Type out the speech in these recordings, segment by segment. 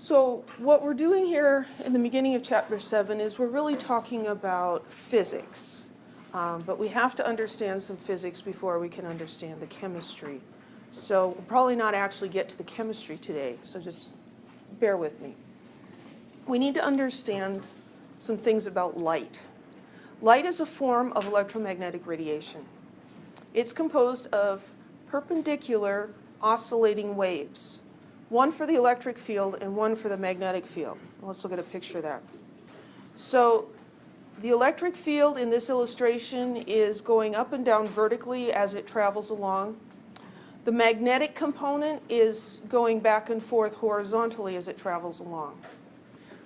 So what we're doing here in the beginning of Chapter 7 is we're really talking about physics. But we have to understand some physics before we can understand the chemistry. So we'll probably not actually get to the chemistry today, so just bear with me. We need to understand some things about light. Light is a form of electromagnetic radiation. It's composed of perpendicular oscillating waves, one for the electric field and one for the magnetic field. Let's look at a picture of that. So the electric field in this illustration is going up and down vertically as it travels along. The magnetic component is going back and forth horizontally as it travels along.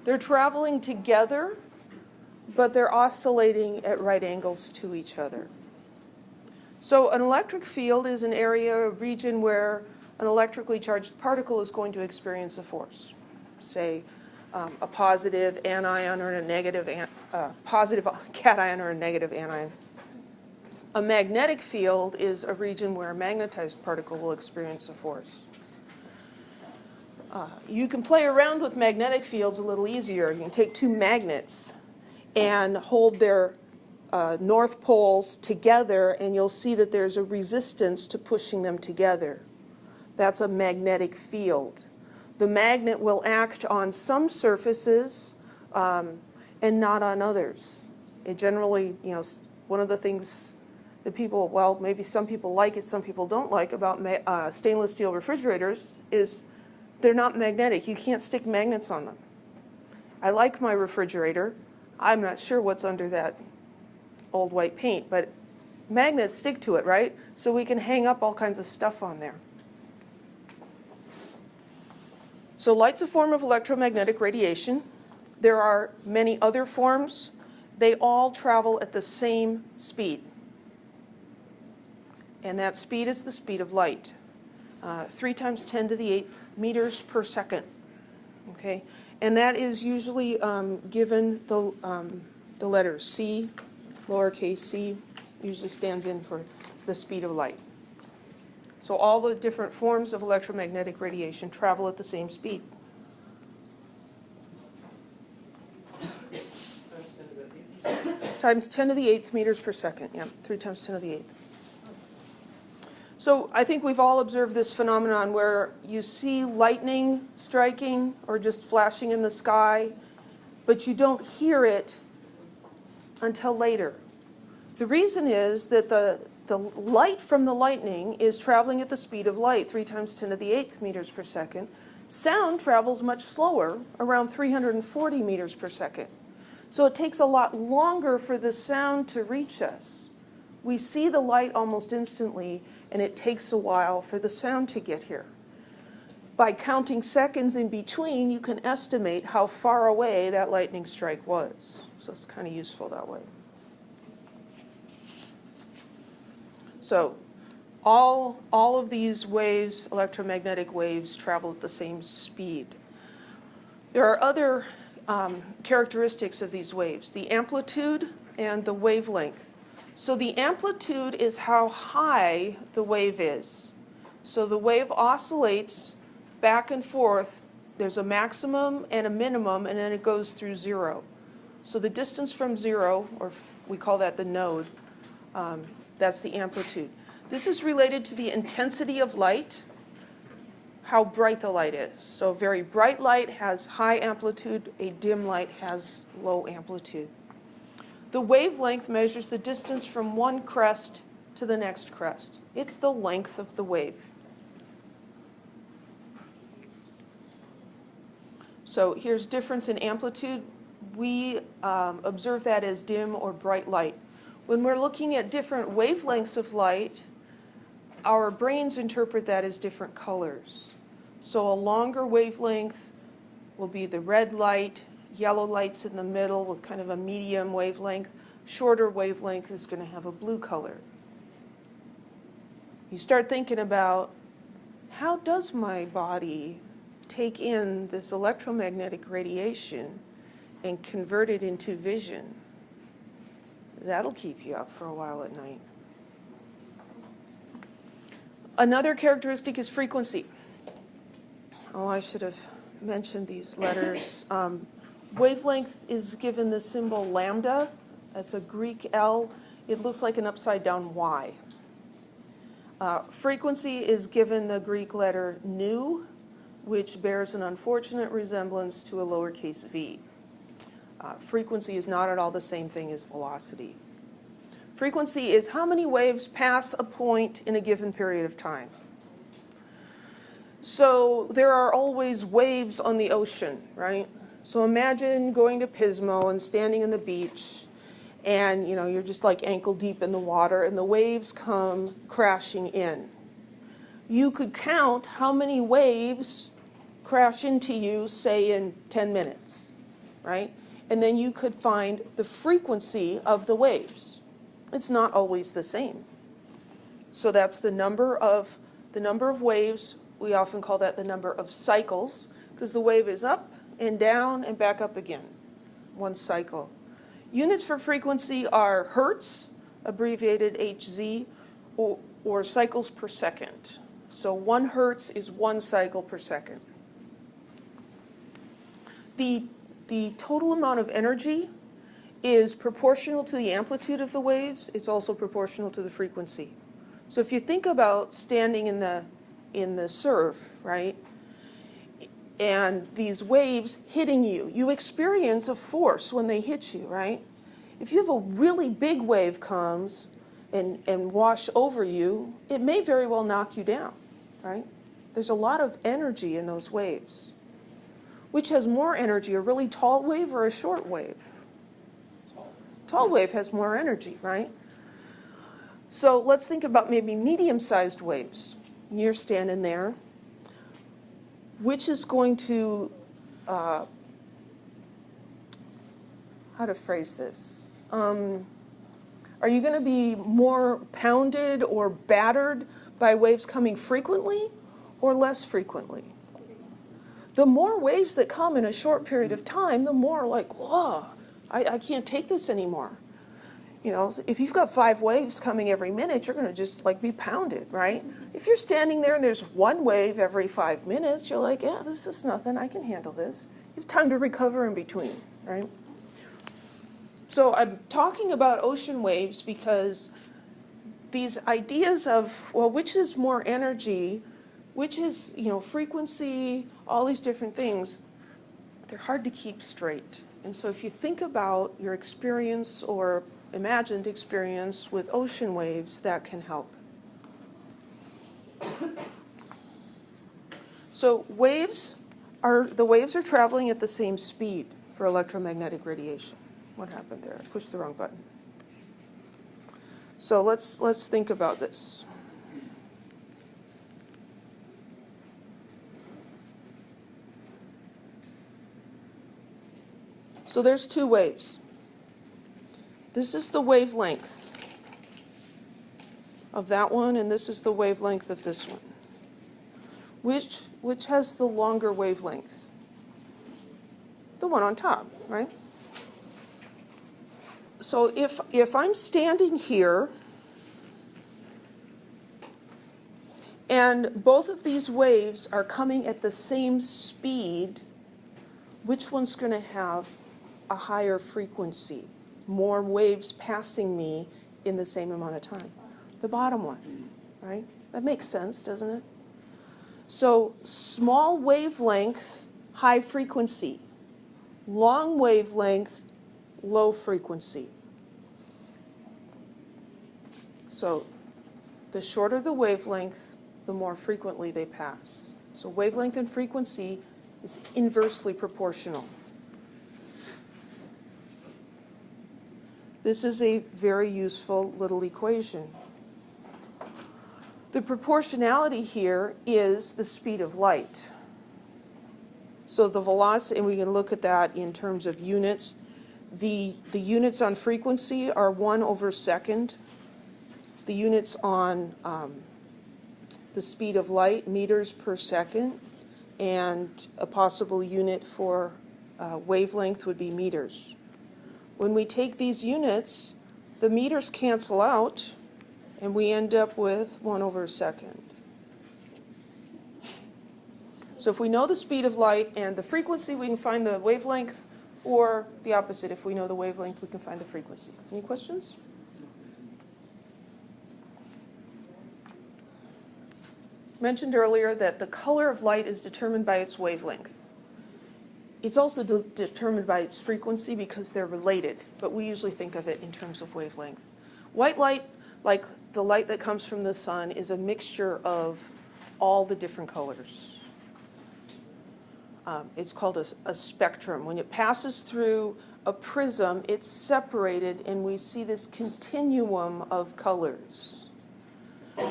They're traveling together, but they're oscillating at right angles to each other. So an electric field is an area, a region where an electrically charged particle is going to experience a force. Say a positive anion or a negative positive cation or a negative anion. A magnetic field is a region where a magnetized particle will experience a force. You can play around with magnetic fields a little easier. You can take two magnets and hold their north poles together, and you'll see that there's a resistance to pushing them together. That's a magnetic field. The magnet will act on some surfaces and not on others. It generally, one of the things that people, well, maybe some people like it, some people don't like about stainless steel refrigerators is they're not magnetic. You can't stick magnets on them. I like my refrigerator. I'm not sure what's under that old white paint, but magnets stick to it, right? So we can hang up all kinds of stuff on there. So light's a form of electromagnetic radiation. There are many other forms. They all travel at the same speed. And that speed is the speed of light. 3 times 10 to the 8th meters per second. Okay? And that is usually given the letter C, lowercase c, usually stands in for the speed of light. So all the different forms of electromagnetic radiation travel at the same speed. Times 10 to the 8th meters per second. Yeah, 3 times 10 to the 8th. So I think we've all observed this phenomenon where you see lightning striking or just flashing in the sky, but you don't hear it until later. The reason is that the light from the lightning is traveling at the speed of light, 3 times 10 to the 8th meters per second. Sound travels much slower, around 340 meters per second. So it takes a lot longer for the sound to reach us. We see the light almost instantly, and it takes a while for the sound to get here. By counting seconds in between, you can estimate how far away that lightning strike was. So it's kind of useful that way. So all of these waves, electromagnetic waves, travel at the same speed. There are other characteristics of these waves, the amplitude and the wavelength. So the amplitude is how high the wave is. So the wave oscillates back and forth. There's a maximum and a minimum, and then it goes through zero. So the distance from zero, or we call that the node, that's the amplitude. This is related to the intensity of light, how bright the light is. So very bright light has high amplitude, a dim light has low amplitude. The wavelength measures the distance from one crest to the next crest. It's the length of the wave. So here's difference in amplitude. We observe that as dim or bright light. When we're looking at different wavelengths of light, our brains interpret that as different colors. So a longer wavelength will be the red light, yellow light's in the middle with kind of a medium wavelength. Shorter wavelength is going to have a blue color. You start thinking about, how does my body take in this electromagnetic radiation and convert it into vision? That'll keep you up for a while at night. Another characteristic is frequency. Oh, I should have mention these letters. Wavelength is given the symbol lambda. That's a Greek L. It looks like an upside down Y. Frequency is given the Greek letter nu, which bears an unfortunate resemblance to a lowercase v. Frequency is not at all the same thing as velocity. Frequency is how many waves pass a point in a given period of time. So there are always waves on the ocean, right? So imagine going to Pismo and standing on the beach, and you're just like ankle deep in the water, and the waves come crashing in. You could count how many waves crash into you, say, in 10 minutes, right? And then you could find the frequency of the waves. It's not always the same. So that's the number of waves. We often call that the number of cycles, because the wave is up and down and back up again, one cycle. Units for frequency are hertz, abbreviated Hz, or cycles per second. So 1 hertz is 1 cycle per second. The total amount of energy is proportional to the amplitude of the waves. It's also proportional to the frequency. So if you think about standing in the surf, right, and these waves hitting you, you experience a force when they hit you, right? If you have a really big wave comes and wash over you, it may very well knock you down, right? There's a lot of energy in those waves. Which has more energy, a really tall wave or a short wave? Tall wave has more energy, right? So let's think about maybe medium-sized waves. You're standing there. Which is going to, how to phrase this? Are you going to be more pounded or battered by waves coming frequently or less frequently? The more waves that come in a short period of time, the more like, whoa, I can't take this anymore. If you've got 5 waves coming every minute, you're going to just like be pounded, right? If you're standing there and there's 1 wave every 5 minutes, you're like, yeah, this is nothing. I can handle this. You have time to recover in between, right? So I'm talking about ocean waves because these ideas of, well, which is more energy, which is, frequency, all these different things, they're hard to keep straight. And so if you think about your experience or imagined experience with ocean waves, that can help. So the waves are traveling at the same speed for electromagnetic radiation. What happened there? I pushed the wrong button. So let's think about this. So there's 2 waves. This is the wavelength of that one, and this is the wavelength of this one. Which has the longer wavelength? The one on top, right? So if I'm standing here and both of these waves are coming at the same speed, which one's going to have a higher frequency? More waves passing me in the same amount of time? The bottom one, right? That makes sense, doesn't it? So small wavelength, high frequency. Long wavelength, low frequency. So the shorter the wavelength, the more frequently they pass. So wavelength and frequency is inversely proportional. This is a very useful little equation. The proportionality here is the speed of light. So the velocity, and we can look at that in terms of units. The units on frequency are 1/second. The units on the speed of light, meters per second, and a possible unit for wavelength would be meters. When we take these units, the meters cancel out, and we end up with 1/second. So if we know the speed of light and the frequency, we can find the wavelength, or the opposite. If we know the wavelength, we can find the frequency. Any questions? Mentioned earlier that the color of light is determined by its wavelength. It's also determined by its frequency because they're related, but we usually think of it in terms of wavelength. White light, like the light that comes from the sun, is a mixture of all the different colors. It's called a spectrum. When it passes through a prism, it's separated, and we see this continuum of colors.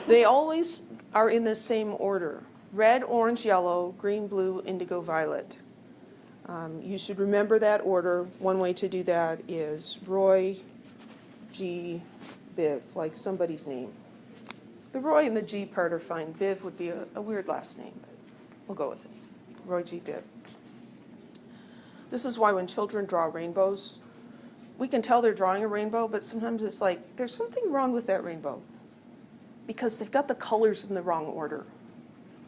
They always are in the same order: red, orange, yellow, green, blue, indigo, violet. You should remember that order. One way to do that is Roy G. Biv, like somebody's name. The Roy and the G part are fine. Biv would be a weird last name, but we'll go with it. Roy G. Biv. This is why when children draw rainbows, we can tell they're drawing a rainbow, but sometimes it's like, there's something wrong with that rainbow, because they've got the colors in the wrong order.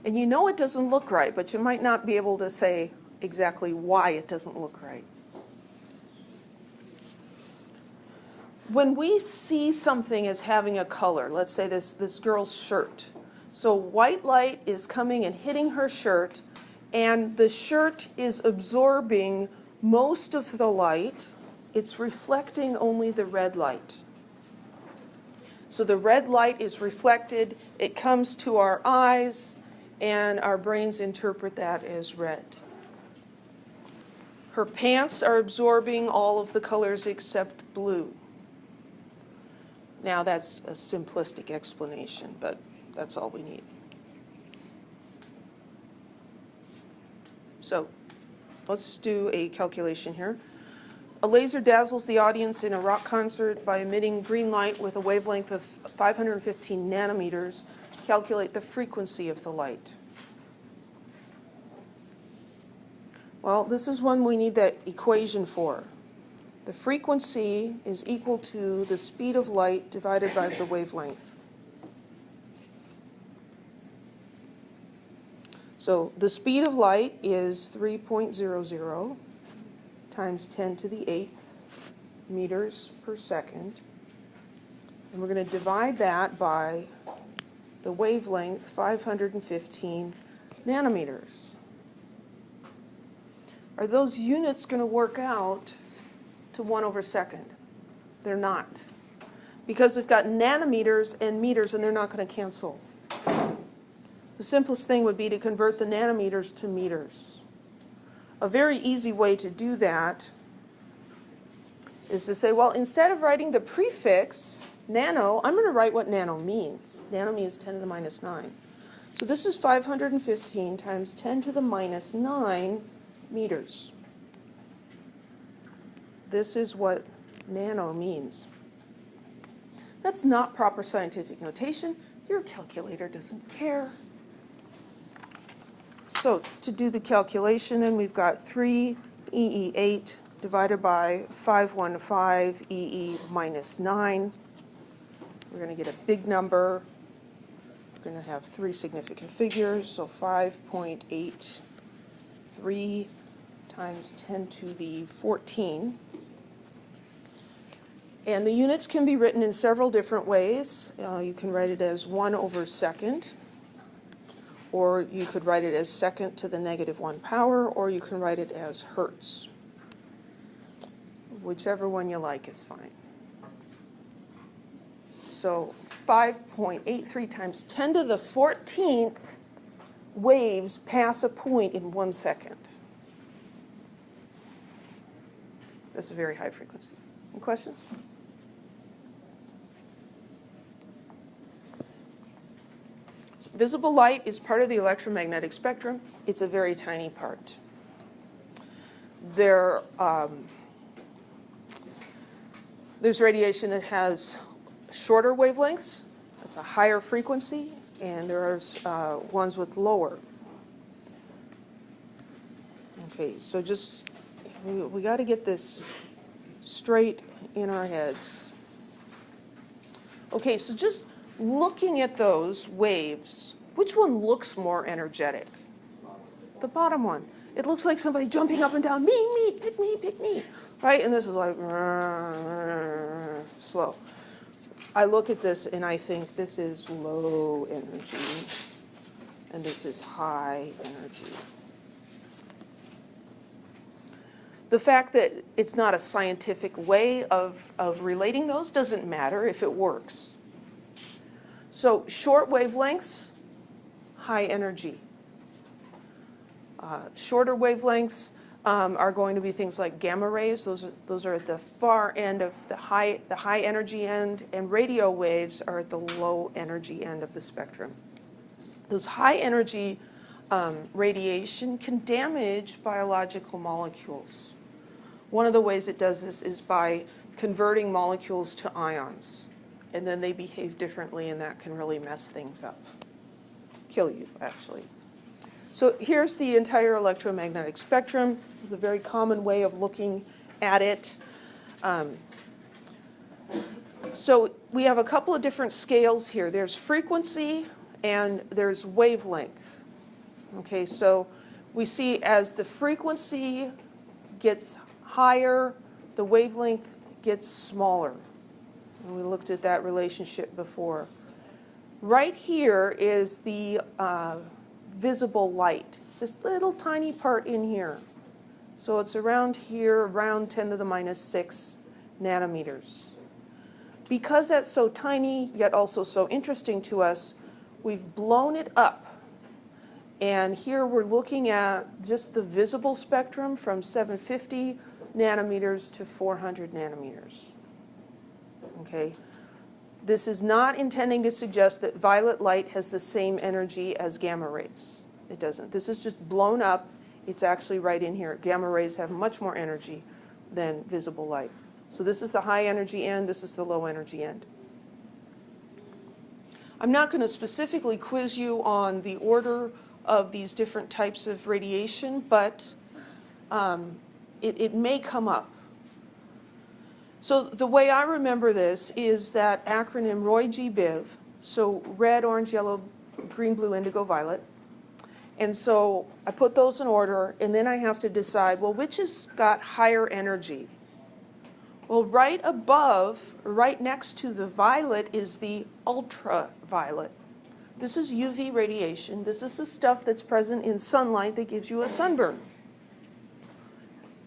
And you know it doesn't look right, but you might not be able to say exactly why it doesn't look right. When we see something as having a color, let's say this girl's shirt. So white light is coming and hitting her shirt, and the shirt is absorbing most of the light. It's reflecting only the red light. So the red light is reflected, it comes to our eyes, and our brains interpret that as red. Her pants are absorbing all of the colors except blue. Now that's a simplistic explanation, but that's all we need. So let's do a calculation here. A laser dazzles the audience in a rock concert by emitting green light with a wavelength of 515 nanometers. Calculate the frequency of the light. Well, this is one we need that equation for. The frequency is equal to the speed of light divided by the wavelength. So the speed of light is 3.00 times 10 to the 8th meters per second. And we're going to divide that by the wavelength, 515 nanometers. Are those units going to work out to 1/2? They're not. Because they've got nanometers and meters, and they're not going to cancel. The simplest thing would be to convert the nanometers to meters. A very easy way to do that is to say, well, instead of writing the prefix nano, I'm going to write what nano means. Nano means 10 to the minus 9. So this is 515 times 10 to the minus 9 meters. This is what nano means. That's not proper scientific notation. Your calculator doesn't care. So to do the calculation, then we've got 3EE8 divided by 515 EE minus 9. We're going to get a big number. We're going to have 3 significant figures, so 5.83 times 10 to the 14. And the units can be written in several different ways. You can write it as 1/2, or you could write it as second to the -1 power, or you can write it as hertz. Whichever one you like is fine. So 5.83 times 10 to the 14th waves pass a point in 1 second. That's a very high frequency. Any questions? Visible light is part of the electromagnetic spectrum. It's a very tiny part. There's radiation that has shorter wavelengths. That's a higher frequency, and there's ones with lower. Okay, so just we got to get this straight in our heads. Okay, so just looking at those waves, which one looks more energetic? the bottom one. It looks like somebody jumping up and down, me, pick me, right? And this is like slow. I look at this and I think this is low energy and this is high energy. The fact that it's not a scientific way of relating those doesn't matter if it works. So short wavelengths, high energy. Shorter wavelengths are going to be things like gamma rays. Those are at the far end of the high energy end, and radio waves are at the low energy end of the spectrum. Those high energy radiation can damage biological molecules. One of the ways it does this is by converting molecules to ions, and then they behave differently, and that can really mess things up. Kill you, actually. So here's the entire electromagnetic spectrum. It's a very common way of looking at it. So we have a couple of different scales here. There's frequency and there's wavelength. Okay, so we see as the frequency gets higher, the wavelength gets smaller. And we looked at that relationship before. Right here is the visible light. It's this little tiny part in here. So it's around here, around 10 to the minus 6 nanometers. Because that's so tiny, yet also so interesting to us, we've blown it up. And here we're looking at just the visible spectrum from 750 nanometers to 400 nanometers. Okay? This is not intending to suggest that violet light has the same energy as gamma rays. It doesn't. This is just blown up. It's actually right in here. Gamma rays have much more energy than visible light. So this is the high energy end. This is the low energy end. I'm not going to specifically quiz you on the order of these different types of radiation, but it may come up. So the way I remember this is that acronym ROY G BIV, so red, orange, yellow, green, blue, indigo, violet. And so I put those in order, and then I have to decide, well, which has got higher energy? Well, right above, right next to the violet is the ultraviolet. This is UV radiation. This is the stuff that's present in sunlight that gives you a sunburn.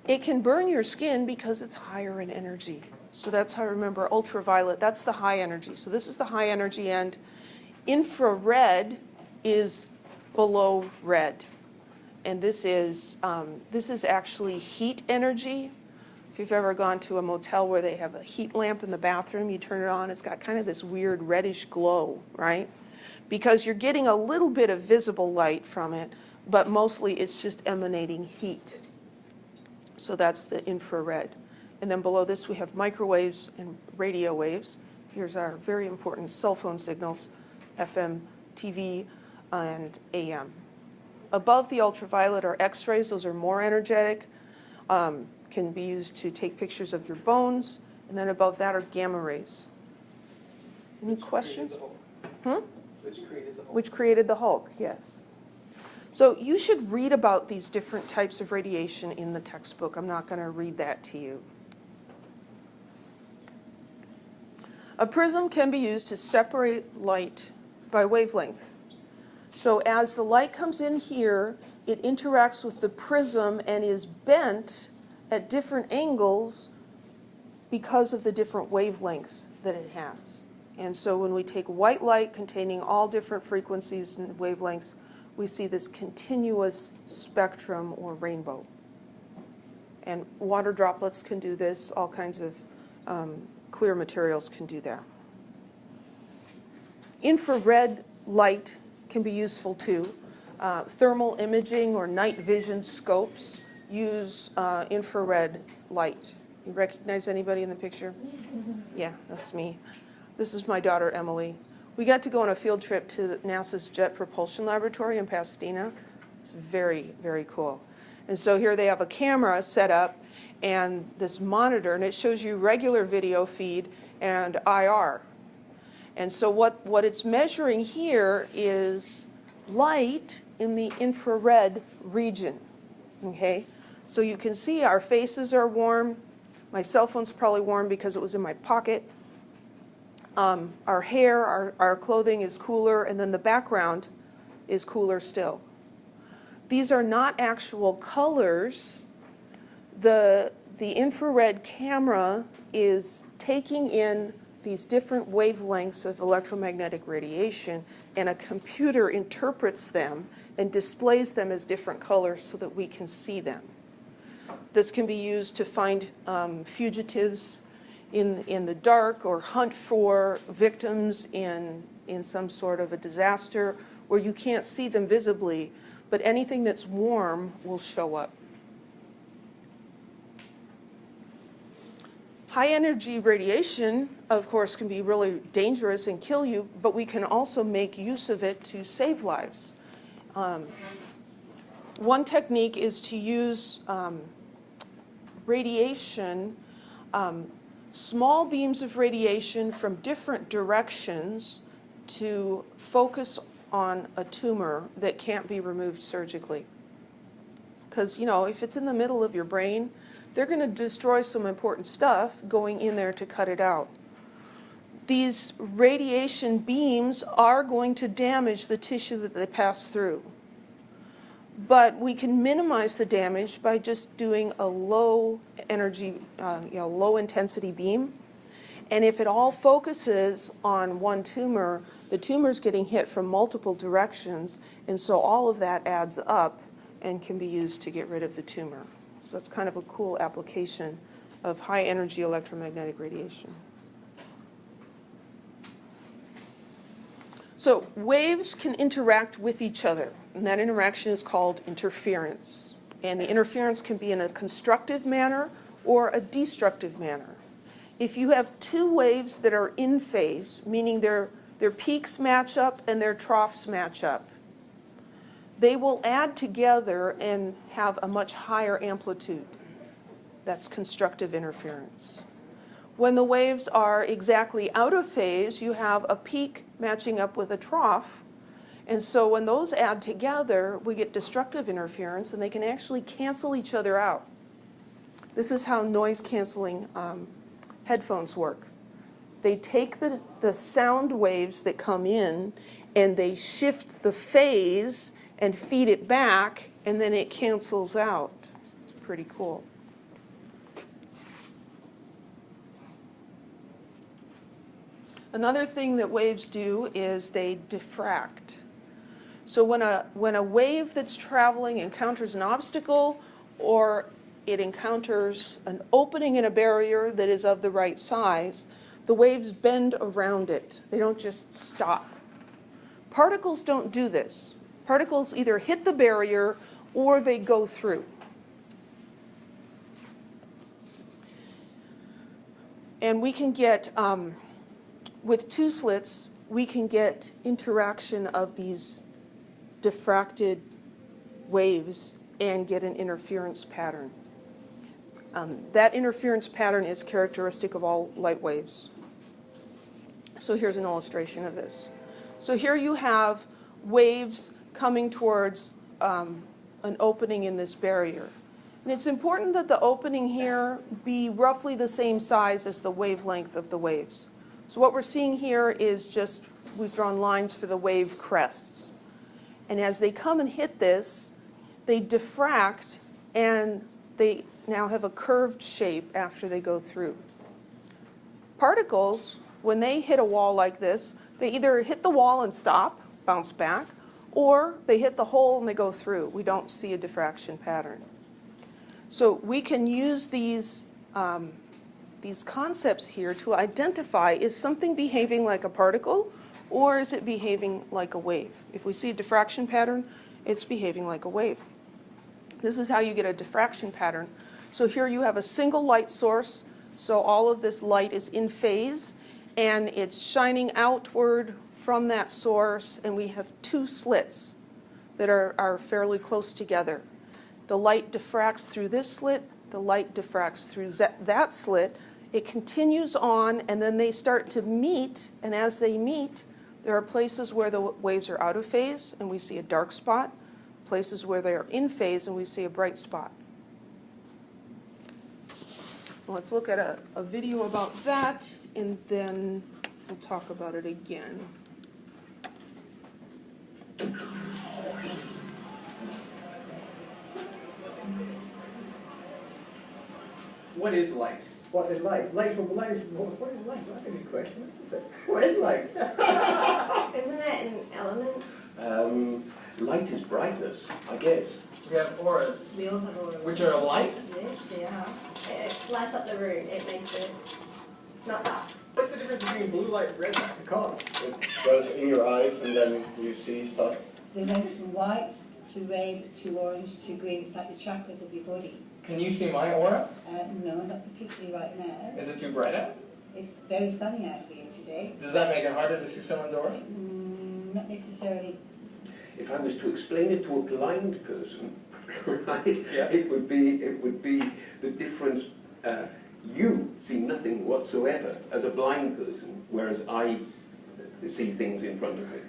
It can burn your skin because it's higher in energy. So that's how I remember ultraviolet. That's the high energy. So this is the high energy end. Infrared is below red. And this is actually heat energy. If you've ever gone to a motel where they have a heat lamp in the bathroom, you turn it on, it's got kind of this weird reddish glow, right? Because you're getting a little bit of visible light from it, but mostly it's just emanating heat. So that's the infrared. And then below this we have microwaves and radio waves. Here's our very important cell phone signals, FM, TV, and AM. Above the ultraviolet are X-rays. Those are more energetic, can be used to take pictures of your bones. And then above that are gamma rays. Any questions? Which created the Hulk, yes. So you should read about these different types of radiation in the textbook. I'm not going to read that to you. A prism can be used to separate light by wavelength. So as the light comes in here, it interacts with the prism and is bent at different angles because of the different wavelengths that it has. And so when we take white light containing all different frequencies and wavelengths, we see this continuous spectrum or rainbow. And water droplets can do this. All kinds of clear materials can do that. Infrared light can be useful too. Thermal imaging or night vision scopes use infrared light. You recognize anybody in the picture? Yeah, that's me. This is my daughter, Emily. We got to go on a field trip to NASA's Jet Propulsion Laboratory in Pasadena. It's very, very cool. And so here they have a camera set up and this monitor, and it shows you regular video feed and IR. And so what it's measuring here is light in the infrared region, okay? So you can see our faces are warm. My cell phone's probably warm because it was in my pocket. Our hair, our clothing is cooler, and then the background is cooler still. These are not actual colors. The infrared camera is taking in these different wavelengths of electromagnetic radiation, and a computer interprets them and displays them as different colors so that we can see them. This can be used to find fugitives in the dark, or hunt for victims in some sort of a disaster where you can't see them visibly, but anything that's warm will show up. High energy radiation, of course, can be really dangerous and kill you, but we can also make use of it to save lives. One technique is to use radiation, small beams of radiation from different directions to focus on a tumor that can't be removed surgically. Because, you know, if it's in the middle of your brain, they're going to destroy some important stuff going in there to cut it out. These radiation beams are going to damage the tissue that they pass through. But we can minimize the damage by just doing a low energy, low intensity beam. And if it all focuses on one tumor, the tumor's getting hit from multiple directions, and so all of that adds up and can be used to get rid of the tumor. So that's kind of a cool application of high energy electromagnetic radiation. So waves can interact with each other, and that interaction is called interference. And the interference can be in a constructive manner or a destructive manner. If you have two waves that are in phase, meaning their peaks match up and their troughs match up, they will add together and have a much higher amplitude. That's constructive interference. When the waves are exactly out of phase, you have a peak matching up with a trough. And so when those add together, we get destructive interference, and they can actually cancel each other out. This is how noise-canceling headphones work. They take the sound waves that come in, and they shift the phase and feed it back, and then it cancels out. It's pretty cool. Another thing that waves do is they diffract. So when a wave that's traveling encounters an obstacle, or it encounters an opening in a barrier that is of the right size, the waves bend around it. They don't just stop. Particles don't do this. Particles either hit the barrier or they go through. And we can get, with two slits, we can get interaction of these diffracted waves and get an interference pattern. That interference pattern is characteristic of all light waves. So here's an illustration of this. So here you have waves coming towards an opening in this barrier. And it's important that the opening here be roughly the same size as the wavelength of the waves. So what we're seeing here is just, we've drawn lines for the wave crests. And as they come and hit this, they diffract, and they now have a curved shape after they go through. Particles, when they hit a wall like this, they either hit the wall and stop, bounce back, or they hit the hole and they go through. We don't see a diffraction pattern. So we can use these concepts here to identify, is something behaving like a particle, or is it behaving like a wave? If we see a diffraction pattern, it's behaving like a wave. This is how you get a diffraction pattern. So here you have a single light source, so all of this light is in phase, and it's shining outward from that source, and we have two slits that are fairly close together. The light diffracts through this slit, the light diffracts through that slit. It continues on, and then they start to meet, and as they meet, there are places where the waves are out of phase, and we see a dark spot. places where they're in phase and we see a bright spot. Let's look at a video about that, and then we'll talk about it again. What is light? What is light? What is light? That's a good question, isn't it? What is light? Isn't it an element? Light is brightness, I guess. We have auras, We all have auras. which are light. Yes, they are. It lights up the room. It makes it not dark. What's the difference between blue light and red light? I can't. It goes in your eyes and then you see stuff. They range from white to red to orange to green. It's like the chakras of your body. Can you see my aura? No, not particularly right now. Is it too bright out? It's very sunny out here today. Does that make it harder to see someone's aura? Not necessarily. If I was to explain it to a blind person, right, Yeah. it would be the difference. You see nothing whatsoever as a blind person, whereas I see things in front of me.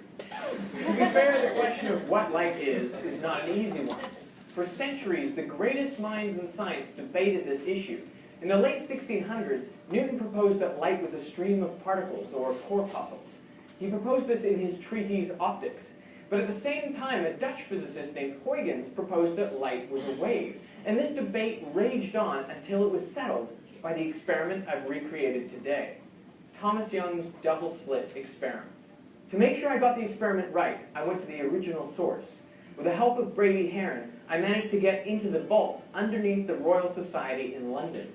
To be fair, the question of what light is not an easy one. For centuries, the greatest minds in science debated this issue. In the late 1600s, Newton proposed that light was a stream of particles, or corpuscles. He proposed this in his treatise Optics. But at the same time, a Dutch physicist named Huygens proposed that light was a wave. And this debate raged on until it was settled by the experiment I've recreated today. Thomas Young's double-slit experiment. To make sure I got the experiment right, I went to the original source. With the help of Brady Heron, I managed to get into the vault underneath the Royal Society in London.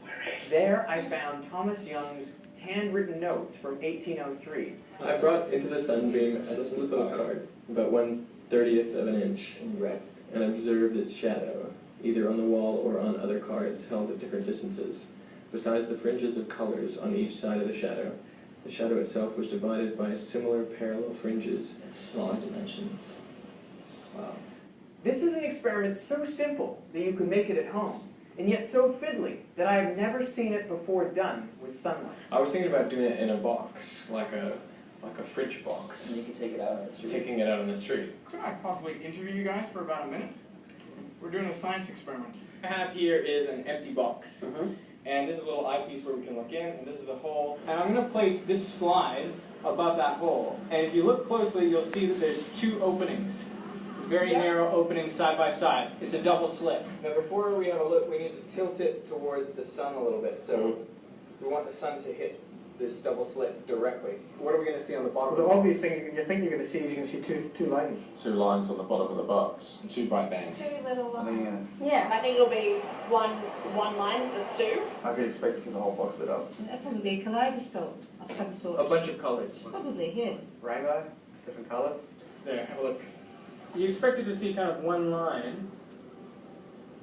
There I found Thomas Young's handwritten notes from 1803. I brought into the sunbeam a slip of card, about 1/30th of an inch in breadth, and observed its shadow, either on the wall or on other cards held at different distances. Besides the fringes of colors on each side of the shadow itself was divided by similar parallel fringes of smaller dimensions. Wow. This is an experiment so simple that you can make it at home, and yet so fiddly that I have never seen it before done with sunlight. I was thinking about doing it in a box, like a fridge box. And you can take it out on the street. Taking it out on the street. Could I possibly interview you guys for about a minute? We're doing a science experiment. What I have here is an empty box. And this is a little eyepiece where we can look in, and this is a hole. And I'm going to place this slide above that hole. And if you look closely, you'll see that there's two openings. Very narrow openings side by side. It's a double slit. Now before we have a look, we need to tilt it towards the sun a little bit. So we want the sun to hit this double slit directly. What are we going to see on the bottom? Well, the obvious thing you think you're going to see is you can see two lines. 2 lines on the bottom of the box, and 2 bright bands. Two little lines. Yeah. I think it'll be one line for two. I'd be expecting the whole box lit up. That'd probably be a kaleidoscope of some sort. A bunch of colors. Probably, yeah. Rainbow, different colours. There, have a look. You expected to see kind of one line.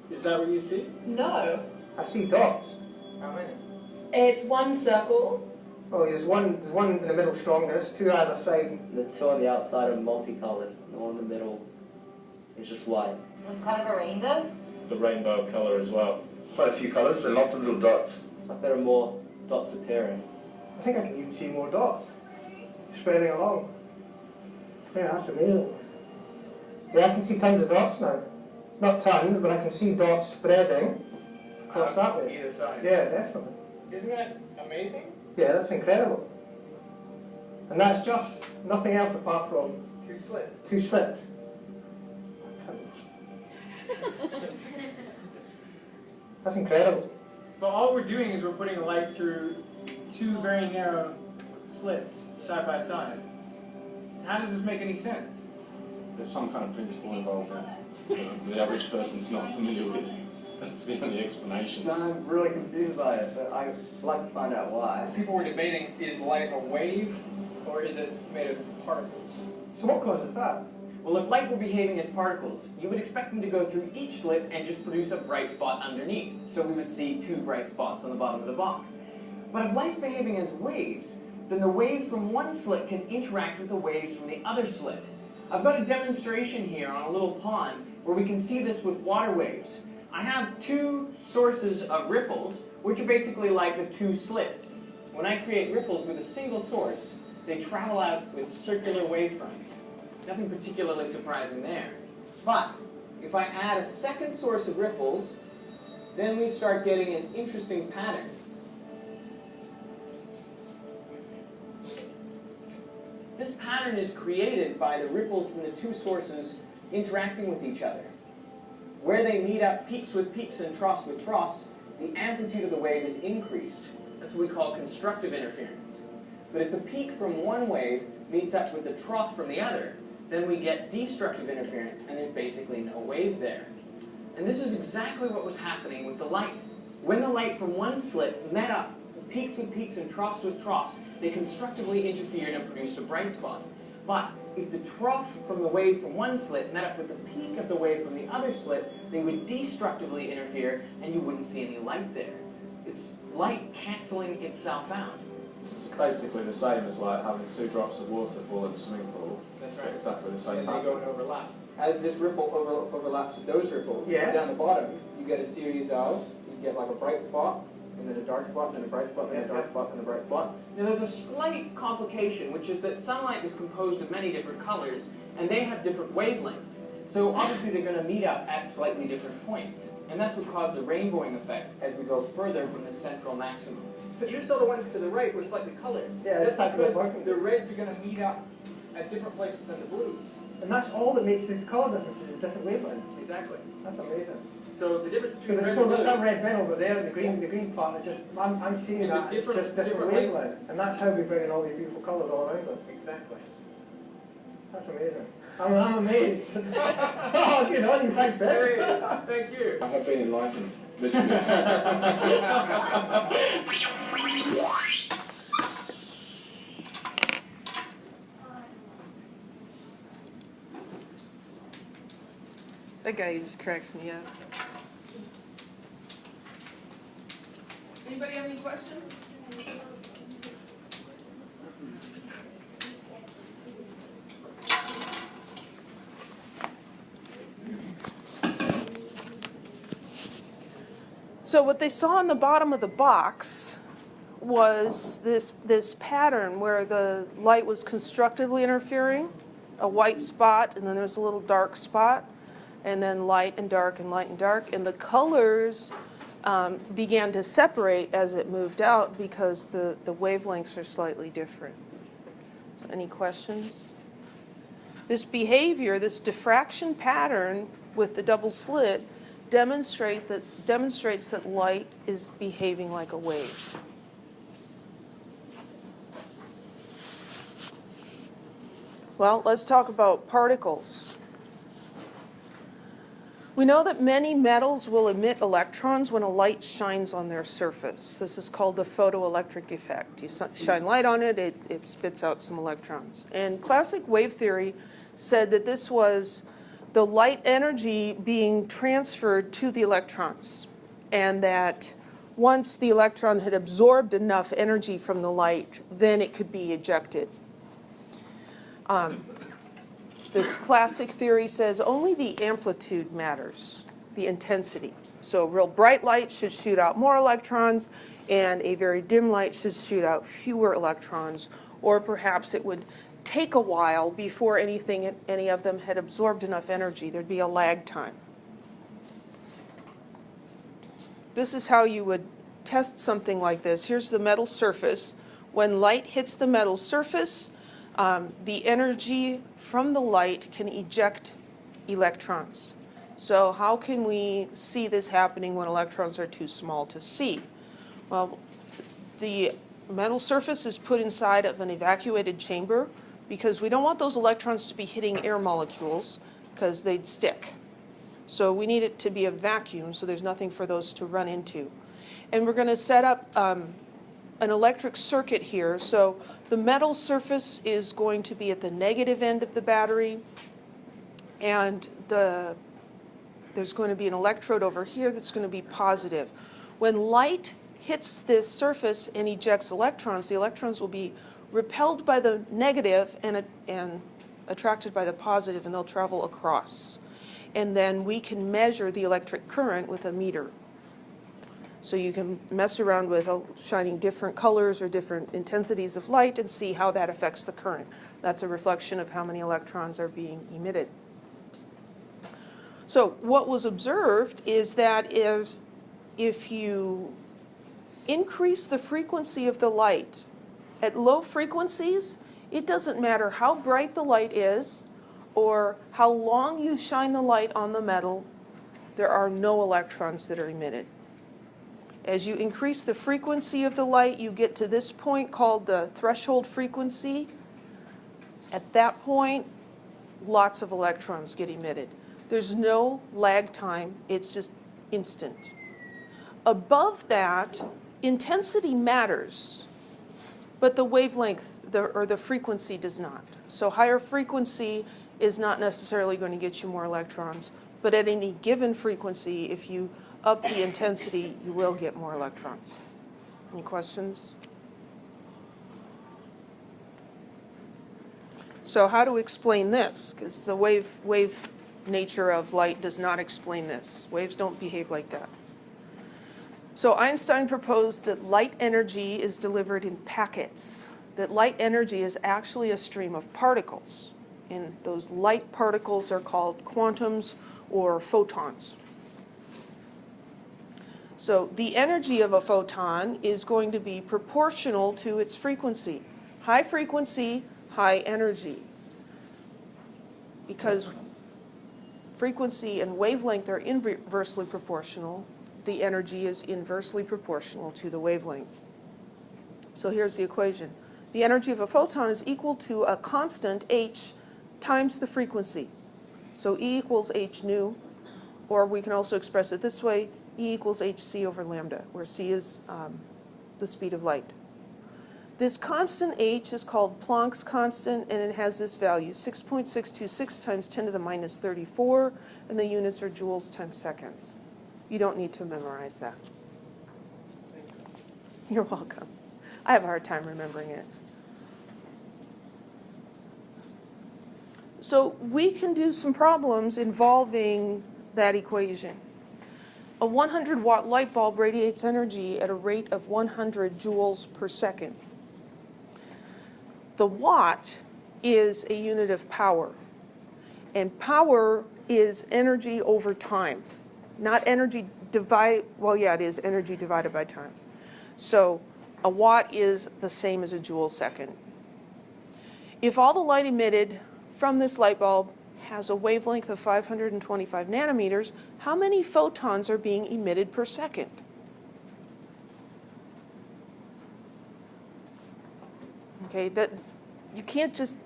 Is that what you see? No. I see dots. How many? It's one circle. Oh, there's one in the middle strongest, 2 either side. The 2 on the outside are multicolored. The one in the middle is just white. Kind of a rainbow. The rainbow of colour as well. Quite a few colours and lots of little dots. Like there are more dots appearing. I think I can even see more dots spreading along. Yeah, that's amazing. Yeah, I can see tons of dots now. Not tons, but I can see dots spreading across that way. Either side. Yeah, definitely. Isn't that amazing? Yeah, that's incredible. And that's just nothing else apart from Two slits. 2 slits. That's incredible. But all we're doing is we're putting light through 2 very narrow slits side by side. How does this make any sense? There's some kind of principle involved that the average person's not familiar with. That's the only explanation. No, I'm really confused by it, but I'd like to find out why. People were debating, is light a wave or is it made of particles? So what causes that? Well, if light were behaving as particles, you would expect them to go through each slit and just produce a bright spot underneath. So we would see 2 bright spots on the bottom of the box. But if light's behaving as waves, then the wave from one slit can interact with the waves from the other slit. I've got a demonstration here on a little pond where we can see this with water waves. I have 2 sources of ripples, which are basically like the 2 slits. When I create ripples with a single source, they travel out with circular wavefronts. Nothing particularly surprising there. But If I add a second source of ripples, then we start getting an interesting pattern. This pattern is created by the ripples in the two sources interacting with each other. Where they meet up peaks with peaks and troughs with troughs, the amplitude of the wave is increased. That's what we call constructive interference. But if the peak from one wave meets up with the trough from the other, then we get destructive interference, and there's basically no wave there. And this is exactly what was happening with the light. When the light from one slit met up peaks with peaks and troughs with troughs, they constructively interfered and produced a bright spot. But if the trough from the wave from one slit met up with the peak of the wave from the other slit, they would destructively interfere, and you wouldn't see any light there. It's light cancelling itself out. It's basically the same as like having 2 drops of water fall in a swimming pool. That's right. Exactly the same And they pattern. go and overlap. As this ripple overlaps with those ripples, Yeah. down the bottom, you get a series of, you get like a bright spot, and then a dark spot, and then a bright spot, and then a dark spot, and a bright spot. Now there's a slight complication, which is that sunlight is composed of many different colors, and they have different wavelengths. So obviously they're going to meet up at slightly different points. And that's what caused the rainbowing effects as we go further from the central maximum. So you saw the ones to the right were slightly colored. Yeah, That's it's like because working. the reds are going to meet up at different places than the blues. And that's all that makes the colour differences in different wavelengths. Exactly. That's amazing. So the difference So between there's red so and blue... that red bin over there, and the green part, are just, I'm seeing It's a that, different- it's just different different wavelength. And that's how we bring in all these beautiful colours all around us. Exactly. That's amazing. I'm amazed. Oh, good on you, thanks, Hey, Ben. thank you. I have been enlightened, literally. That guy just cracks me up. Anybody have any questions? So what they saw on the bottom of the box was this pattern where the light was constructively interfering, a white spot, and then there was a little dark spot, and then light and dark and light and dark, and the colors began to separate as it moved out because the wavelengths are slightly different. So any questions? This behavior, this diffraction pattern with the double slit, demonstrates that light is behaving like a wave. Well, let's talk about particles. We know that many metals will emit electrons when a light shines on their surface. This is called the photoelectric effect. You shine light on it, it spits out some electrons. And classic wave theory said that this was the light energy being transferred to the electrons, and that once the electron had absorbed enough energy from the light, then it could be ejected. This classic theory says only the amplitude matters, the intensity. So real bright light should shoot out more electrons, and a very dim light should shoot out fewer electrons, or perhaps it would take a while before any of them had absorbed enough energy. There'd be a lag time. This is how you would test something like this. Here's the metal surface. When light hits the metal surface, the energy from the light can eject electrons. So how can we see this happening when electrons are too small to see? Well, the metal surface is put inside of an evacuated chamber because we don't want those electrons to be hitting air molecules because they'd stick. So we need it to be a vacuum so there's nothing for those to run into. And we're going to set up an electric circuit here. So the metal surface is going to be at the negative end of the battery, and there's going to be an electrode over here that's going to be positive. When light hits this surface and ejects electrons, the electrons will be repelled by the negative and attracted by the positive, and they'll travel across. And then we can measure the electric current with a meter. So you can mess around with shining different colors or different intensities of light and see how that affects the current. That's a reflection of how many electrons are being emitted. So what was observed is that if you increase the frequency of the light at low frequencies, it doesn't matter how bright the light is or how long you shine the light on the metal, there are no electrons that are emitted. As you increase the frequency of the light, you get to this point called the threshold frequency. At that point, lots of electrons get emitted. There's no lag time, it's just instant. Above that, intensity matters, but the wavelength or the frequency does not. So higher frequency is not necessarily going to get you more electrons, but at any given frequency, if you up the intensity, you will get more electrons. Any questions? So how to explain this? Because the wave nature of light does not explain this. Waves don't behave like that. So Einstein proposed that light energy is delivered in packets, that light energy is actually a stream of particles, and those light particles are called quantums or photons. So the energy of a photon is going to be proportional to its frequency. High frequency, high energy. Because frequency and wavelength are inversely proportional, the energy is inversely proportional to the wavelength. So here's the equation. The energy of a photon is equal to a constant h times the frequency. So E equals h nu, or we can also express it this way, E equals hc over lambda, where c is the speed of light. This constant h is called Planck's constant, and it has this value, 6.626 times 10 to the minus 34, and the units are joules times seconds. You don't need to memorize that. You're welcome. I have a hard time remembering it. So we can do some problems involving that equation. A 100-watt light bulb radiates energy at a rate of 100 joules per second. The watt is a unit of power, and power is energy over time, not energy it is energy divided by time. So a watt is the same as a joule second. If all the light emitted from this light bulb has a wavelength of 525 nanometers, how many photons are being emitted per second? Okay, that you can't just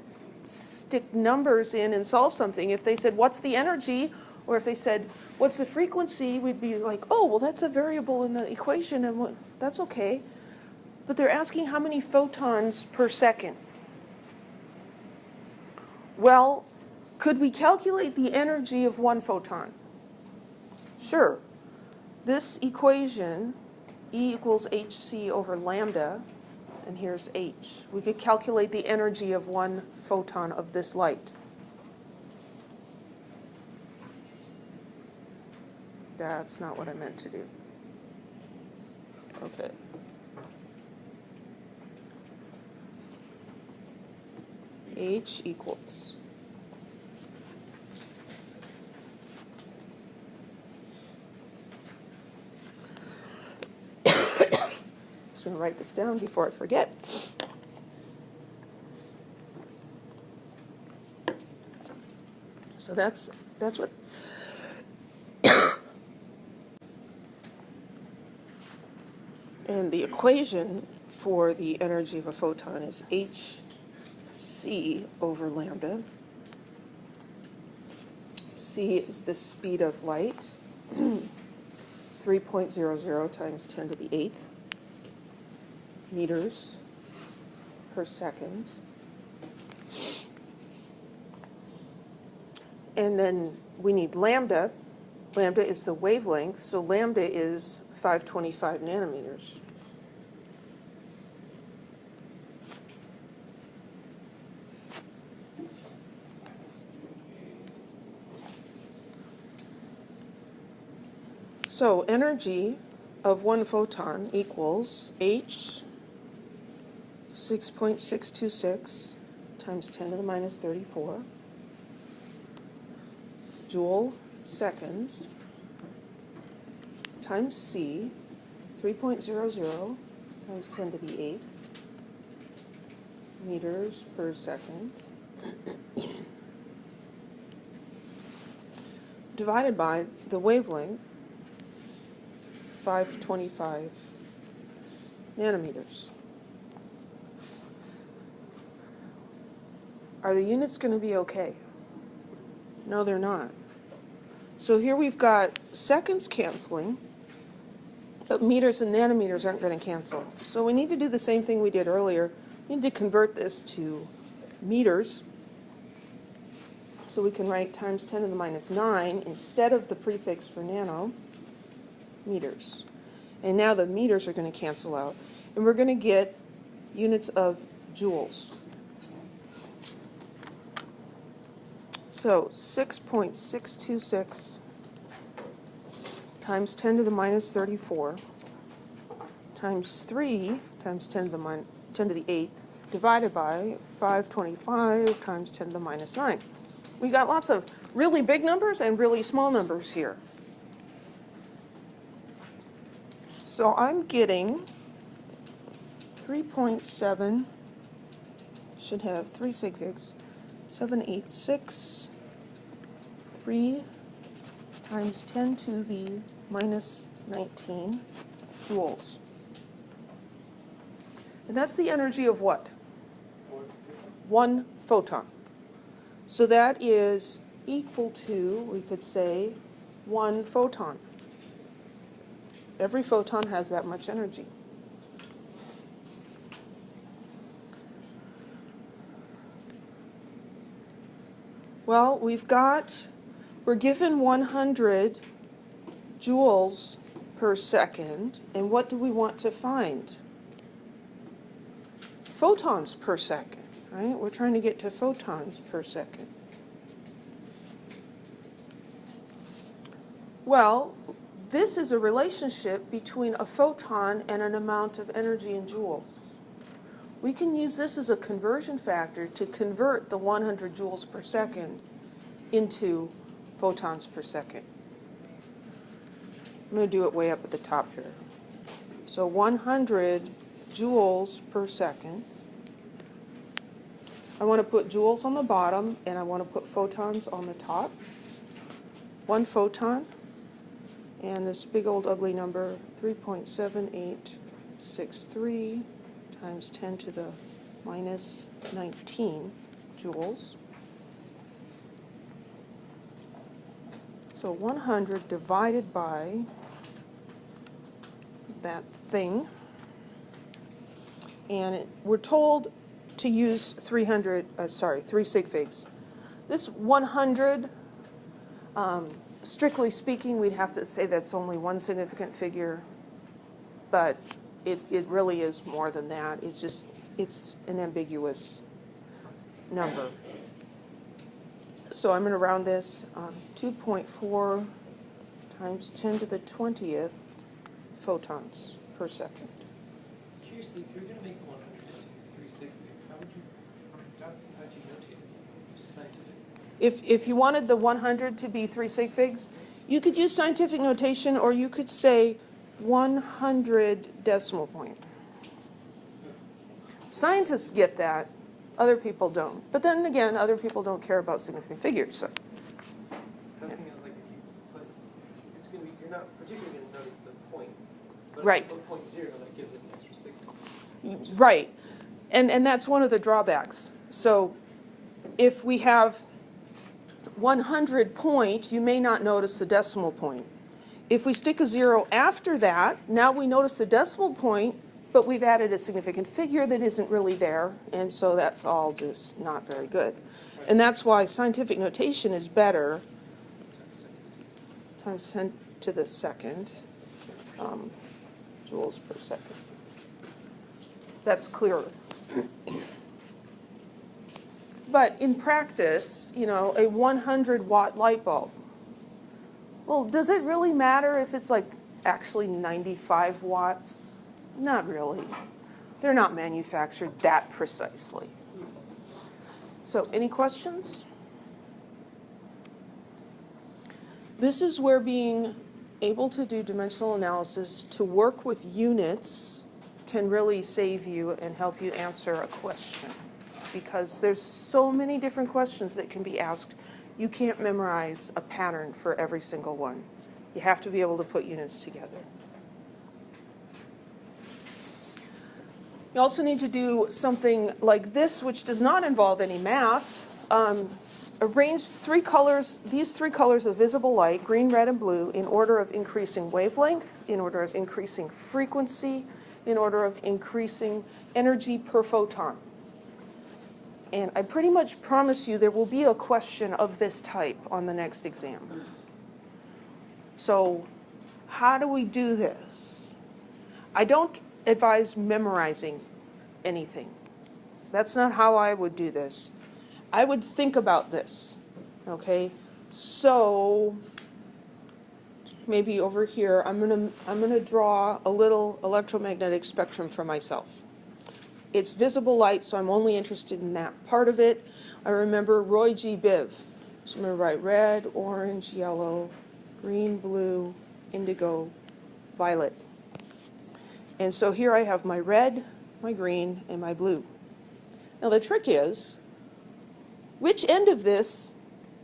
stick numbers in and solve something. If they said, what's the energy? Or if they said, what's the frequency? We'd be like, oh, well, that's a variable in the equation, and that's okay. But they're asking how many photons per second. Well, could we calculate the energy of one photon? Sure. This equation, E equals hc over lambda, and here's h. We could calculate the energy of one photon of this light. That's not what I meant to do. Okay. H equals just going to write this down before I forget. So that's what and the equation for the energy of a photon is hc over lambda. C is the speed of light, 3.00 times 10 to the 8th meters per second. And then we need lambda. Lambda is the wavelength, so lambda is 525 nanometers. So energy of one photon equals h 6.626 times 10 to the minus 34 joule seconds times c, 3.00 times 10 to the 8th meters per second, divided by the wavelength, 525 nanometers. Are the units going to be okay? No, they're not. So here we've got seconds canceling, but meters and nanometers aren't going to cancel. So we need to do the same thing we did earlier. We need to convert this to meters. So we can write times 10 to the minus 9 instead of the prefix for nano, meters. And now the meters are going to cancel out. And we're going to get units of joules. So 6.626 times 10 to the minus 34 times 3 times 10 to the 8th divided by 525 times 10 to the minus 9. We got lots of really big numbers and really small numbers here. So I'm getting 3.7, should have 3 sig figs, 786, 3 times 10 to the minus 19 joules. And that's the energy of what? 1 photon. So that is equal to, we could say, 1 photon. Every photon has that much energy. Well, we're given 100 joules per second, and what do we want to find? Photons per second, right? We're trying to get to photons per second. Well, this is a relationship between a photon and an amount of energy in joules. We can use this as a conversion factor to convert the 100 joules per second into photons per second. I'm going to do it way up at the top here. So 100 joules per second. I want to put joules on the bottom, and I want to put photons on the top. 1 photon, and this big old ugly number, 3.7863 times 10 to the minus 19 joules. So 100 divided by that thing, and we're told to use 3 sig figs. This 100, strictly speaking, we'd have to say that's only one significant figure, but it really is more than that. It's an ambiguous number. So I'm going to round this 2.4 times 10 to the 20th photons per second. Curiously, if you're going to make the 100 into 3 sig figs, how do you notate it? Just scientific. If you wanted the 100 to be 3 sig figs, you could use scientific notation, or you could say 100 decimal point. Scientists get that. Other people don't. But then again, other people don't care about significant figures. So. The other thing is, like, if you put, it's going to be, you're not particularly going to notice the point. But Right. if you put 0.0, that gives it an extra signal. Right. And that's one of the drawbacks. So if we have 100 point, you may not notice the decimal point. If we stick a 0 after that, now we notice the decimal point, but we've added a significant figure that isn't really there, and so that's all just not very good. And that's why scientific notation is better, times 10 to the second joules per second. That's clearer. But in practice, a 100-watt light bulb, well, does it really matter if it's like actually 95 watts? Not really. They're not manufactured that precisely. So any questions? This is where being able to do dimensional analysis, to work with units, can really save you and help you answer a question. Because there's so many different questions that can be asked. You can't memorize a pattern for every single one. You have to be able to put units together. You also need to do something like this, which does not involve any math. Arrange three colors, these three colors of visible light, green, red, and blue, in order of increasing wavelength, in order of increasing frequency, in order of increasing energy per photon. And I pretty much promise you there will be a question of this type on the next exam. So how do we do this? I don't advise memorizing anything. That's not how I would do this. I would think about this, okay? So maybe over here, I'm gonna draw a little electromagnetic spectrum for myself. It's visible light, so I'm only interested in that part of it. I remember Roy G. Biv. So I'm gonna write red, orange, yellow, green, blue, indigo, violet. And so here I have my red, my green, and my blue. Now the trick is, which end of this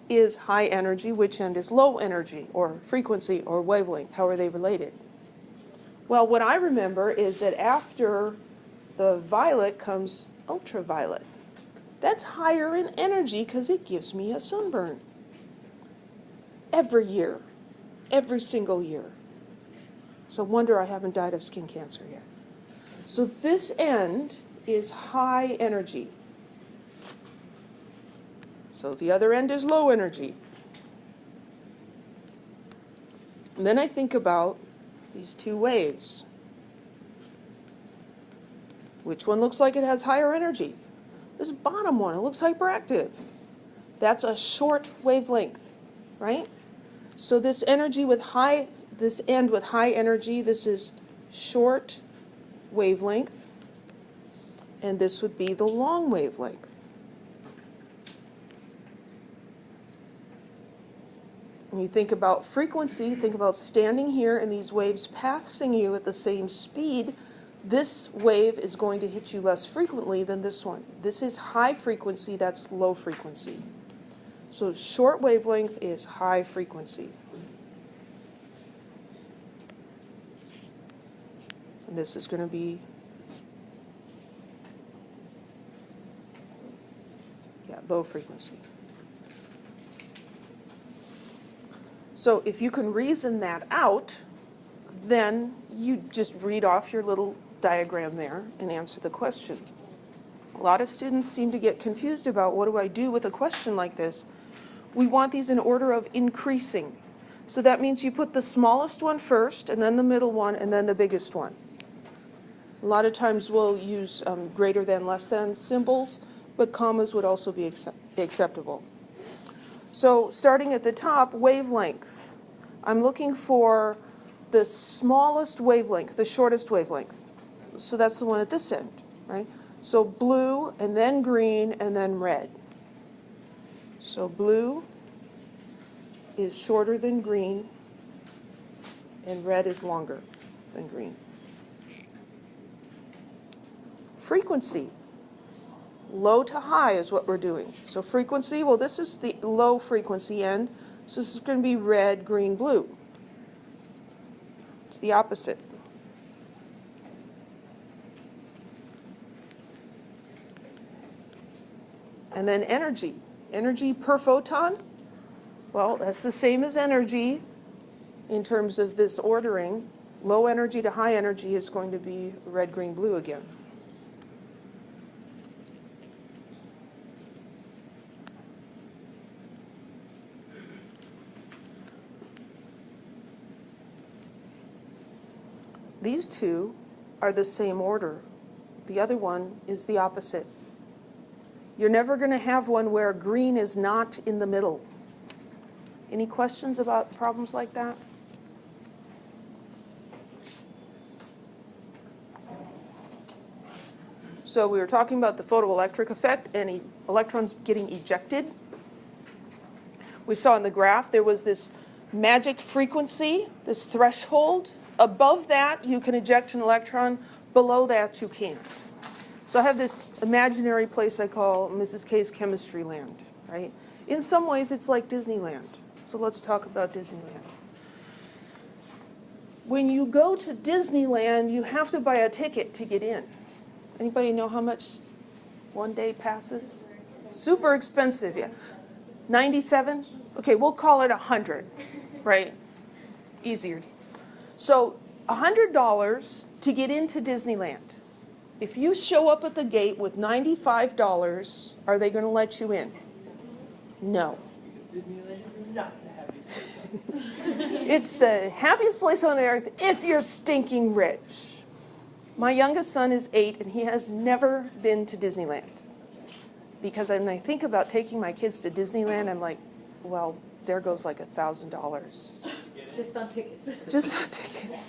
is high energy, which end is low energy, or frequency, or wavelength? How are they related? Well, what I remember is that after the violet comes ultraviolet. That's higher in energy because it gives me a sunburn. Every year. Every single year. So wonder I haven't died of skin cancer yet. So this end is high energy. So the other end is low energy. And then I think about these two waves. Which one looks like it has higher energy? This bottom one, it looks hyperactive. That's a short wavelength, right? So this energy with high, this end with high energy, this is short wavelength, and this would be the long wavelength. When you think about frequency, think about standing here and these waves passing you at the same speed. This wave is going to hit you less frequently than this one. This is high frequency, that's low frequency. So short wavelength is high frequency. And this is going to be, low frequency. So if you can reason that out, then you just read off your little diagram there and answer the question. A lot of students seem to get confused about what do I do with a question like this. We want these in order of increasing. So that means you put the smallest one first, and then the middle one, and then the biggest one. A lot of times we'll use greater than, less than symbols, but commas would also be acceptable. So starting at the top, wavelength. I'm looking for the smallest wavelength, the shortest wavelength. So that's the one at this end, right? So blue, and then green, and then red. So blue is shorter than green, and red is longer than green. Frequency. Low to high is what we're doing. So frequency, well, this is the low frequency end. So this is going to be red, green, blue. It's the opposite. And then energy. Energy per photon. Well, that's the same as energy in terms of this ordering. Low energy to high energy is going to be red, green, blue again. These two are the same order. The other one is the opposite. You're never going to have one where green is not in the middle. Any questions about problems like that? So we were talking about the photoelectric effect and electrons getting ejected. We saw in the graph there was this magic frequency, this threshold. Above that, you can eject an electron. Below that, you can't. So I have this imaginary place I call Mrs. K's chemistry land, right? In some ways, it's like Disneyland. So let's talk about Disneyland. When you go to Disneyland, you have to buy a ticket to get in. Anybody know how much one day passes? Super expensive, yeah. 97? Okay, we'll call it 100, right? Easier. So $100 to get into Disneyland. If you show up at the gate with $95, are they going to let you in? No. Because Disneyland is not the happiest place. It's the happiest place on earth if you're stinking rich. My youngest son is 8, and he has never been to Disneyland. Because when I think about taking my kids to Disneyland, I'm like, well, there goes like $1,000. Just on tickets. Just on tickets.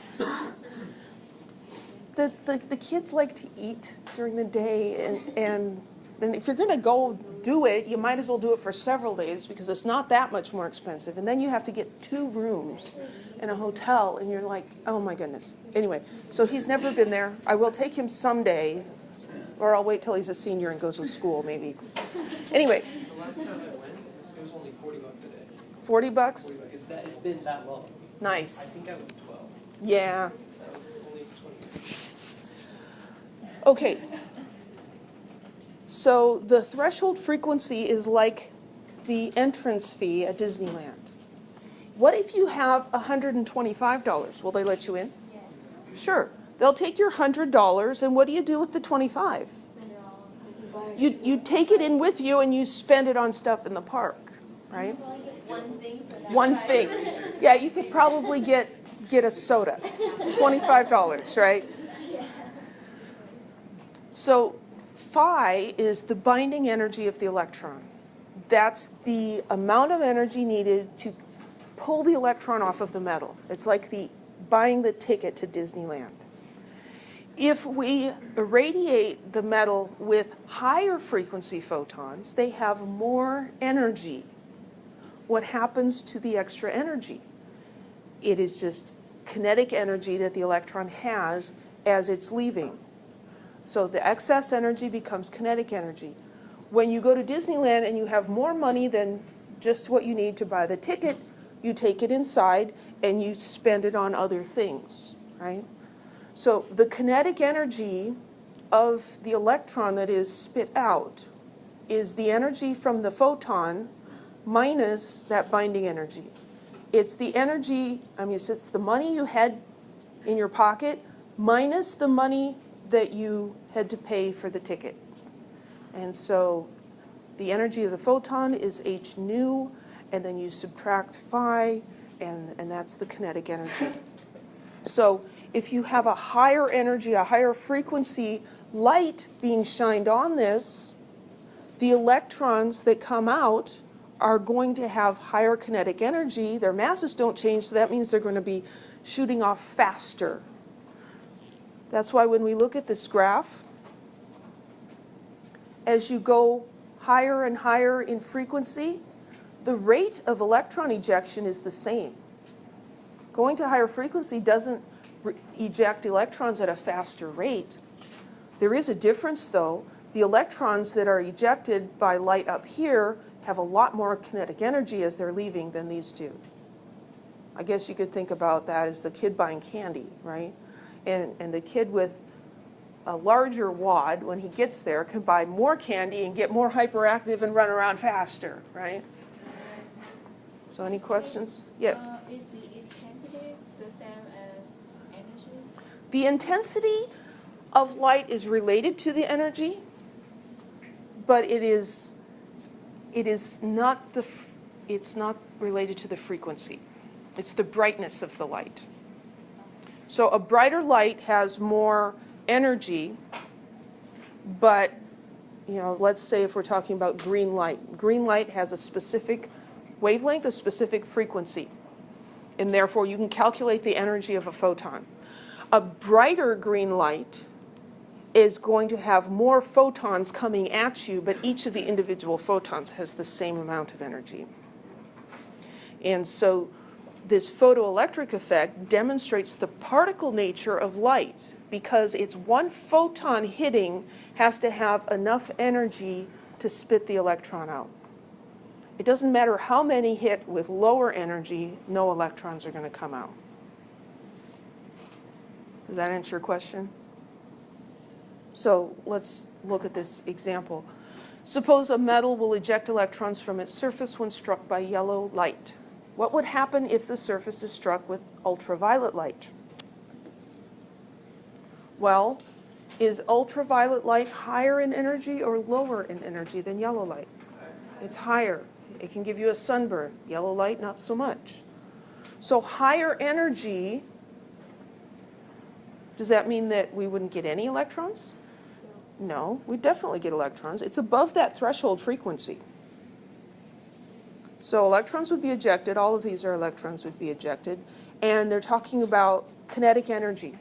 The kids like to eat during the day, and if you're going to go do it, you might as well do it for several days because it's not that much more expensive. And then you have to get 2 rooms in a hotel, and you're like, oh my goodness. Anyway, so he's never been there. I will take him someday, or I'll wait till he's a senior and goes to school maybe. Anyway. The last time I went, it was only $40 a day. $40? It's been that long. Nice. I think I was 12. Yeah. That was only 20 years. Okay. So the threshold frequency is like the entrance fee at Disneyland. What if you have $125? Will they let you in? Yes. Sure. They'll take your $100, and what do you do with the $25? You take it in with you, and you spend it on stuff in the park, right? One thing. Yeah, you could probably get a soda. $25, right? So phi is the binding energy of the electron. That's the amount of energy needed to pull the electron off of the metal. It's like buying the ticket to Disneyland. If we irradiate the metal with higher frequency photons, they have more energy. What happens to the extra energy? It is just kinetic energy that the electron has as it's leaving. So the excess energy becomes kinetic energy. When you go to Disneyland and you have more money than just what you need to buy the ticket, you take it inside and you spend it on other things, right? So the kinetic energy of the electron that is spit out is the energy from the photon minus that binding energy. It's the energy, it's just the money you had in your pocket minus the money that you had to pay for the ticket. And so the energy of the photon is h nu, and then you subtract phi, and that's the kinetic energy. So if you have a higher energy, a higher frequency light being shined on this, the electrons that come out are going to have higher kinetic energy. Their masses don't change, so that means they're going to be shooting off faster. That's why when we look at this graph, as you go higher and higher in frequency, the rate of electron ejection is the same. Going to higher frequency doesn't eject electrons at a faster rate. There is a difference, though. The electrons that are ejected by light up here have a lot more kinetic energy as they're leaving than these do. I guess you could think about that as the kid buying candy, right? And the kid with a larger wad, when he gets there, can buy more candy and get more hyperactive and run around faster, right? So any questions? Yes? Is the intensity the same as energy? The intensity of light is related to the energy, but it's not related to the frequency. It's the brightness of the light. So a brighter light has more energy, but let's say if we're talking about green light has a specific wavelength, a specific frequency, and therefore you can calculate the energy of a photon. A brighter green light is going to have more photons coming at you, but each of the individual photons has the same amount of energy. And so this photoelectric effect demonstrates the particle nature of light, because it's one photon hitting has to have enough energy to spit the electron out. It doesn't matter how many hit with lower energy, no electrons are going to come out. Does that answer your question? So let's look at this example. Suppose a metal will eject electrons from its surface when struck by yellow light. What would happen if the surface is struck with ultraviolet light? Well, is ultraviolet light higher in energy or lower in energy than yellow light? It's higher. It can give you a sunburn. Yellow light, not so much. So higher energy, does that mean that we wouldn't get any electrons? No, we definitely get electrons. It's above that threshold frequency. So electrons would be ejected. All of these are electrons would be ejected. And they're talking about kinetic energy.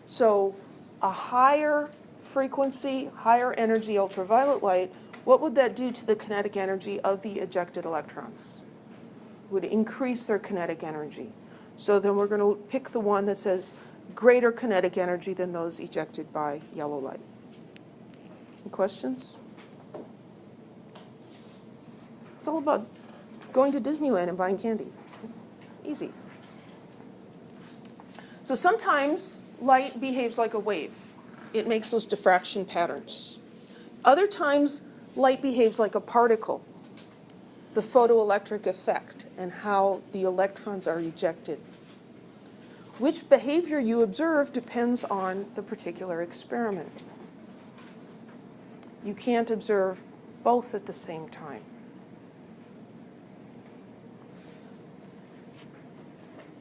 So a higher frequency, higher energy ultraviolet light, what would that do to the kinetic energy of the ejected electrons? It would increase their kinetic energy. So then we're going to pick the one that says greater kinetic energy than those ejected by yellow light. Any questions? It's all about going to Disneyland and buying candy. Easy. So sometimes light behaves like a wave. It makes those diffraction patterns. Other times, light behaves like a particle, the photoelectric effect, and how the electrons are ejected. Which behavior you observe depends on the particular experiment. You can't observe both at the same time.